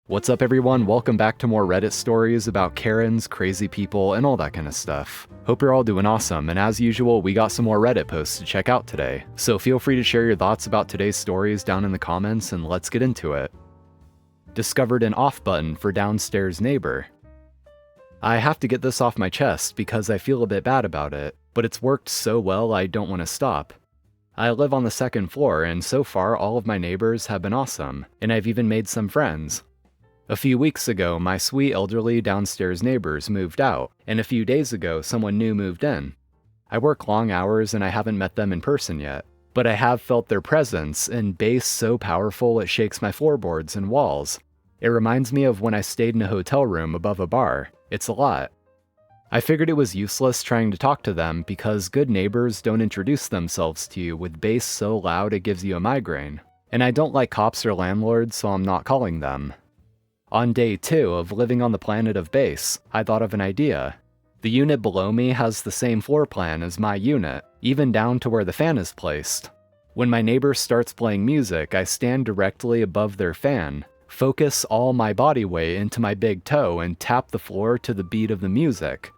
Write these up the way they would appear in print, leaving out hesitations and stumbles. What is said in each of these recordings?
What's up everyone, welcome back to more Reddit stories about Karens, crazy people, and all that kind of stuff. Hope you're all doing awesome, and as usual, we got some more Reddit posts to check out today. So feel free to share your thoughts about today's stories down in the comments and let's get into it. Discovered an off button for downstairs neighbor. I have to get this off my chest because I feel a bit bad about it, but it's worked so well I don't want to stop. I live on the second floor and so far all of my neighbors have been awesome, and I've even made some friends. A few weeks ago, my sweet elderly downstairs neighbors moved out, and a few days ago, someone new moved in. I work long hours and I haven't met them in person yet, but I have felt their presence and bass so powerful it shakes my floorboards and walls. It reminds me of when I stayed in a hotel room above a bar. It's a lot. I figured it was useless trying to talk to them because good neighbors don't introduce themselves to you with bass so loud it gives you a migraine. And I don't like cops or landlords, so I'm not calling them. On day 2 of living on the planet of bass, I thought of an idea. The unit below me has the same floor plan as my unit, even down to where the fan is placed. When my neighbor starts playing music, I stand directly above their fan, focus all my body weight into my big toe, and tap the floor to the beat of the music.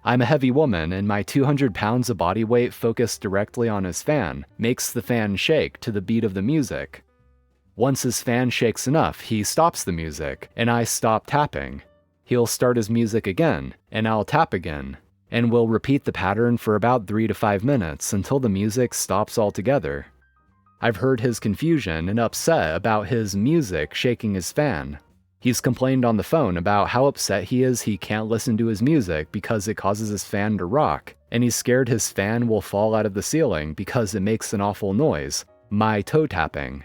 I'm a heavy woman, and my 200 pounds of body weight focused directly on his fan makes the fan shake to the beat of the music. Once his fan shakes enough, he stops the music, and I stop tapping. He'll start his music again, and I'll tap again, and we'll repeat the pattern for about 3 to 5 minutes until the music stops altogether. I've heard his confusion and upset about his music shaking his fan. He's complained on the phone about how upset he is he can't listen to his music because it causes his fan to rock, and he's scared his fan will fall out of the ceiling because it makes an awful noise, my toe tapping.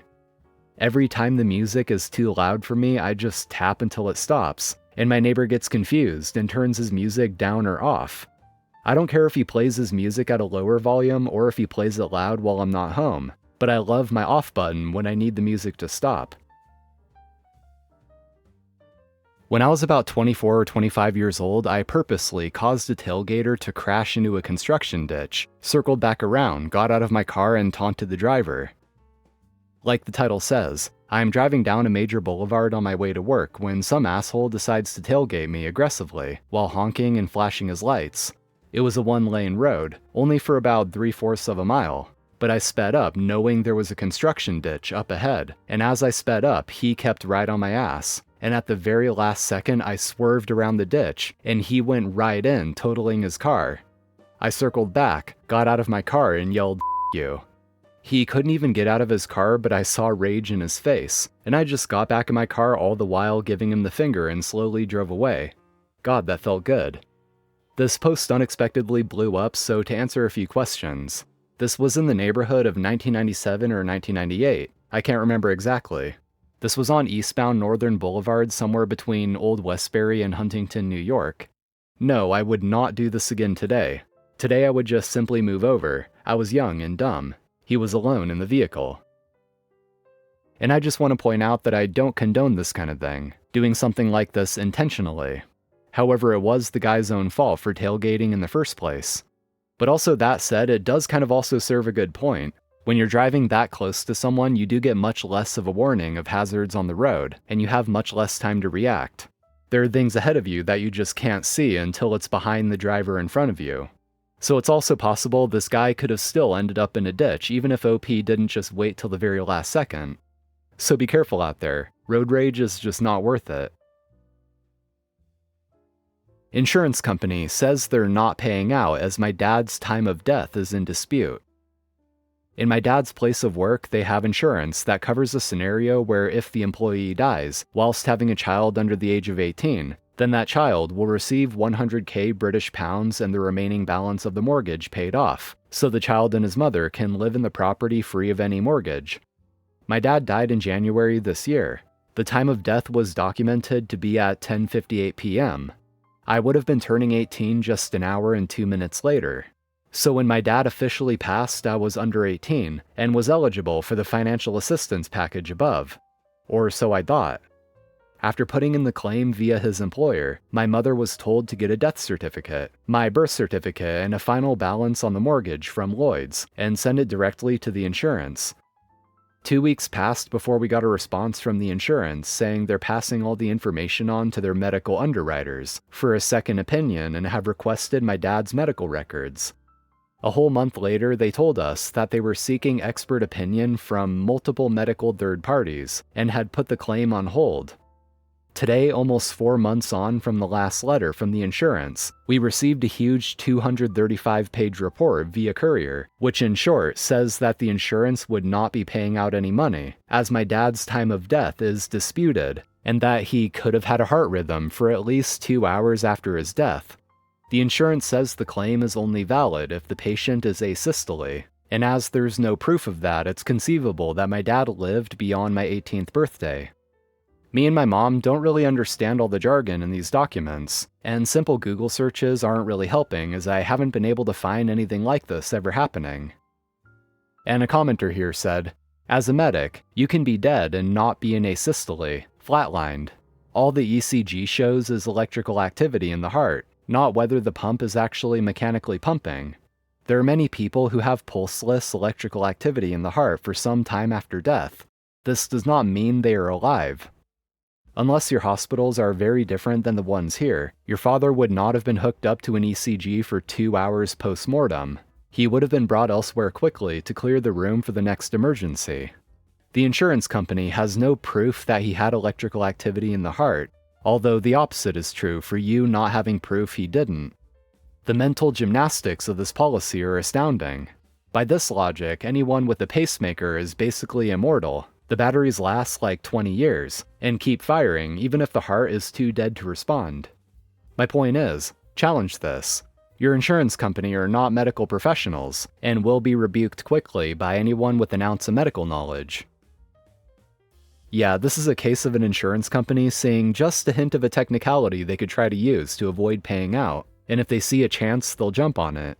Every time the music is too loud for me, I just tap until it stops, and my neighbor gets confused and turns his music down or off. I don't care if he plays his music at a lower volume or if he plays it loud while I'm not home, but I love my off button when I need the music to stop. When I was about 24 or 25 years old, I purposely caused a tailgater to crash into a construction ditch, circled back around, got out of my car, and taunted the driver. Like the title says, I am driving down a major boulevard on my way to work when some asshole decides to tailgate me aggressively while honking and flashing his lights. It was a one-lane road, only for about 3/4 of a mile, but I sped up knowing there was a construction ditch up ahead, and as I sped up, he kept right on my ass, and at the very last second I swerved around the ditch, and he went right in, totaling his car. I circled back, got out of my car, and yelled, "F*** you." He couldn't even get out of his car, but I saw rage in his face, and I just got back in my car all the while giving him the finger and slowly drove away. God, that felt good. This post unexpectedly blew up, so to answer a few questions. This was in the neighborhood of 1997 or 1998, I can't remember exactly. This was on eastbound Northern Boulevard somewhere between Old Westbury and Huntington, New York. No, I would not do this again today. Today I would just simply move over. I was young and dumb. He was alone in the vehicle. And I just want to point out that I don't condone this kind of thing, doing something like this intentionally. However, it was the guy's own fault for tailgating in the first place. But also that said, it does kind of also serve a good point. When you're driving that close to someone, you do get much less of a warning of hazards on the road, and you have much less time to react. There are things ahead of you that you just can't see until it's behind the driver in front of you. So it's also possible this guy could have still ended up in a ditch even if OP didn't just wait till the very last second. So be careful out there. Road rage is just not worth it. Insurance company says they're not paying out as my dad's time of death is in dispute. In my dad's place of work, they have insurance that covers a scenario where if the employee dies whilst having a child under the age of 18, then that child will receive 100k British pounds and the remaining balance of the mortgage paid off, so the child and his mother can live in the property free of any mortgage. My dad died in January this year. The time of death was documented to be at 10:58 p.m. I would have been turning 18 just an hour and 2 minutes later. So when my dad officially passed, I was under 18 and was eligible for the financial assistance package above. Or so I thought. After putting in the claim via his employer, my mother was told to get a death certificate, my birth certificate, and a final balance on the mortgage from Lloyd's, and send it directly to the insurance. 2 weeks passed before we got a response from the insurance saying they're passing all the information on to their medical underwriters for a second opinion and have requested my dad's medical records. A whole month later, they told us that they were seeking expert opinion from multiple medical third parties and had put the claim on hold. Today, almost 4 months on from the last letter from the insurance, we received a huge 235-page report via courier, which in short says that the insurance would not be paying out any money, as my dad's time of death is disputed, and that he could have had a heart rhythm for at least 2 hours after his death. The insurance says the claim is only valid if the patient is asystole, and as there's no proof of that, it's conceivable that my dad lived beyond my 18th birthday. Me and my mom don't really understand all the jargon in these documents, and simple Google searches aren't really helping as I haven't been able to find anything like this ever happening. And a commenter here said, "As a medic, you can be dead and not be in asystole, flatlined. All the ECG shows is electrical activity in the heart, not whether the pump is actually mechanically pumping. There are many people who have pulseless electrical activity in the heart for some time after death. This does not mean they are alive. Unless your hospitals are very different than the ones here, your father would not have been hooked up to an ECG for 2 hours post-mortem. He would have been brought elsewhere quickly to clear the room for the next emergency. The insurance company has no proof that he had electrical activity in the heart, although the opposite is true for you not having proof he didn't. The mental gymnastics of this policy are astounding. By this logic, anyone with a pacemaker is basically immortal. The batteries last like 20 years, and keep firing even if the heart is too dead to respond. My point is, challenge this. Your insurance company are not medical professionals, and will be rebuked quickly by anyone with an ounce of medical knowledge. Yeah, this is a case of an insurance company seeing just a hint of a technicality they could try to use to avoid paying out, and if they see a chance, they'll jump on it.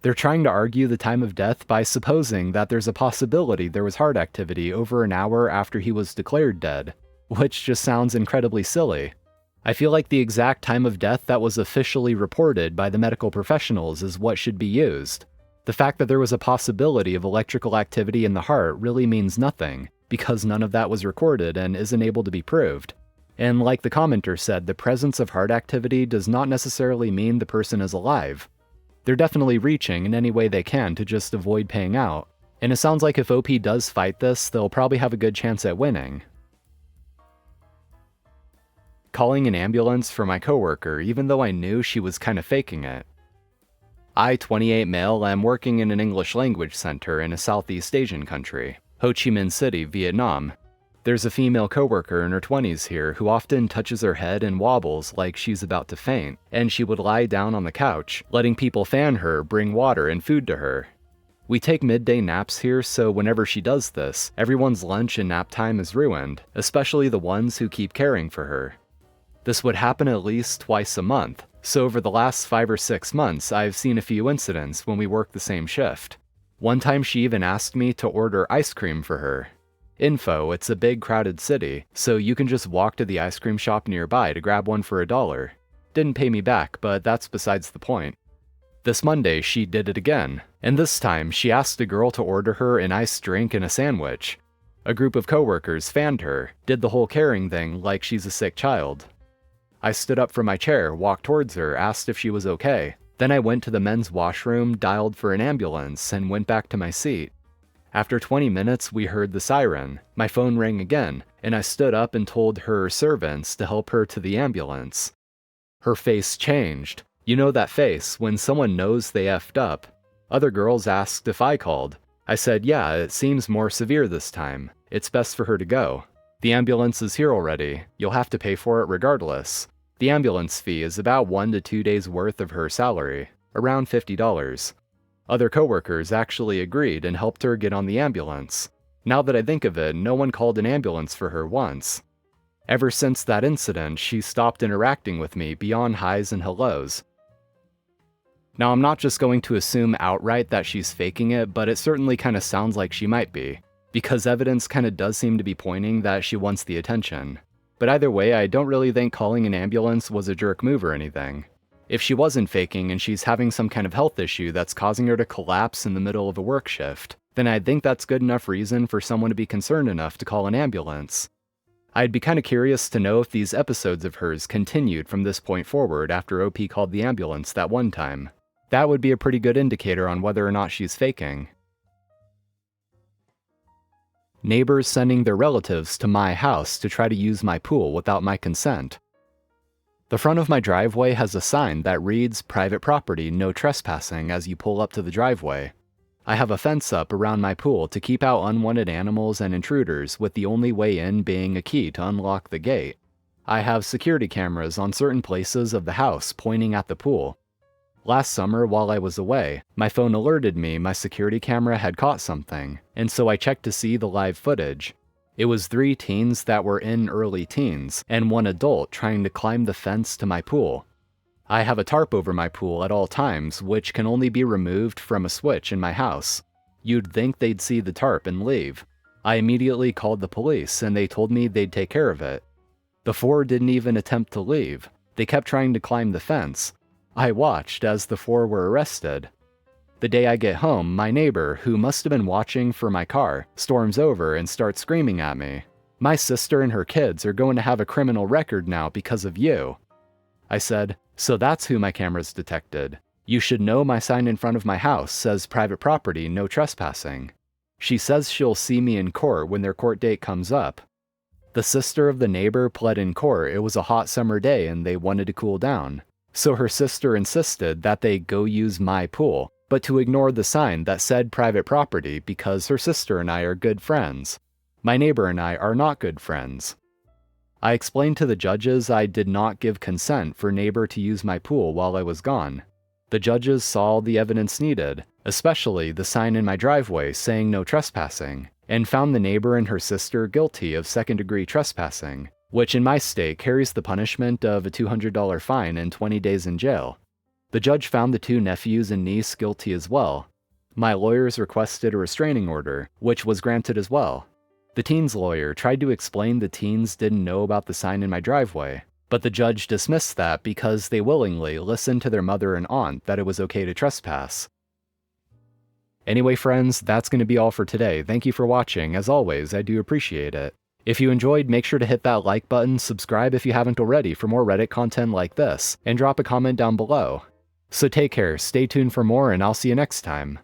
They're trying to argue the time of death by supposing that there's a possibility there was heart activity over an hour after he was declared dead, which just sounds incredibly silly. I feel like the exact time of death that was officially reported by the medical professionals is what should be used. The fact that there was a possibility of electrical activity in the heart really means nothing, because none of that was recorded and isn't able to be proved. And like the commenter said, the presence of heart activity does not necessarily mean the person is alive. They're definitely reaching in any way they can to just avoid paying out, and it sounds like if OP does fight this, they'll probably have a good chance at winning. Calling an ambulance for my coworker even though I knew she was kinda faking it. I, 28 male, am working in an English language center in a Southeast Asian country, Ho Chi Minh City, Vietnam. There's a female coworker in her 20s here who often touches her head and wobbles like she's about to faint, and she would lie down on the couch, letting people fan her, bring water and food to her. We take midday naps here, so whenever she does this, everyone's lunch and nap time is ruined, especially the ones who keep caring for her. This would happen at least twice a month, so over the last 5 or 6 months, I've seen a few incidents when we work the same shift. One time she even asked me to order ice cream for her. Info, it's a big crowded city, so you can just walk to the ice cream shop nearby to grab one for $1. Didn't pay me back, but that's besides the point. This Monday, she did it again, and this time she asked a girl to order her an iced drink and a sandwich. A group of coworkers fanned her, did the whole caring thing like she's a sick child. I stood up from my chair, walked towards her, asked if she was okay. Then I went to the men's washroom, dialed for an ambulance, and went back to my seat. After 20 minutes, we heard the siren. My phone rang again, and I stood up and told her servants to help her to the ambulance. Her face changed. You know that face, when someone knows they effed up. Other girls asked if I called. I said, yeah, it seems more severe this time. It's best for her to go. The ambulance is here already. You'll have to pay for it regardless. The ambulance fee is about 1 to 2 days worth of her salary, around $50. Other coworkers actually agreed and helped her get on the ambulance. Now that I think of it, no one called an ambulance for her once. Ever since that incident, she stopped interacting with me beyond highs and hellos. Now, I'm not just going to assume outright that she's faking it, but it certainly kind of sounds like she might be, because evidence kind of does seem to be pointing that she wants the attention. But either way, I don't really think calling an ambulance was a jerk move or anything. If she wasn't faking and she's having some kind of health issue that's causing her to collapse in the middle of a work shift, then I'd think that's good enough reason for someone to be concerned enough to call an ambulance. I'd be kinda curious to know if these episodes of hers continued from this point forward after OP called the ambulance that one time. That would be a pretty good indicator on whether or not she's faking. Neighbors sending their relatives to my house to try to use my pool without my consent. The front of my driveway has a sign that reads "Private property, no trespassing" as you pull up to the driveway. I have a fence up around my pool to keep out unwanted animals and intruders, with the only way in being a key to unlock the gate. I have security cameras on certain places of the house pointing at the pool. Last summer, while I was away, my phone alerted me my security camera had caught something, and so I checked to see the live footage. It was 3 teens that were in early teens, and 1 adult trying to climb the fence to my pool. I have a tarp over my pool at all times, which can only be removed from a switch in my house. You'd think they'd see the tarp and leave. I immediately called the police, and they told me they'd take care of it. The 4 didn't even attempt to leave. They kept trying to climb the fence. I watched as the 4 were arrested. The day I get home, my neighbor, who must have been watching for my car, storms over and starts screaming at me. "My sister and her kids are going to have a criminal record now because of you." I said, "So that's who my cameras detected. You should know my sign in front of my house says private property, no trespassing." She says she'll see me in court when their court date comes up. The sister of the neighbor pled in court it was a hot summer day and they wanted to cool down. So her sister insisted that they go use my pool, but to ignore the sign that said private property because her sister and I are good friends. My neighbor and I are not good friends. I explained to the judges I did not give consent for neighbor to use my pool while I was gone. The judges saw all the evidence needed, especially the sign in my driveway saying no trespassing, and found the neighbor and her sister guilty of second-degree trespassing, which in my state carries the punishment of a $200 fine and 20 days in jail. The judge found the 2 nephews and niece guilty as well. My lawyers requested a restraining order, which was granted as well. The teen's lawyer tried to explain the teens didn't know about the sign in my driveway, but the judge dismissed that because they willingly listened to their mother and aunt that it was okay to trespass. Anyway, friends, that's going to be all for today. Thank you for watching. As always, I do appreciate it. If you enjoyed, make sure to hit that like button, subscribe if you haven't already for more Reddit content like this, and drop a comment down below. So take care, stay tuned for more, and I'll see you next time.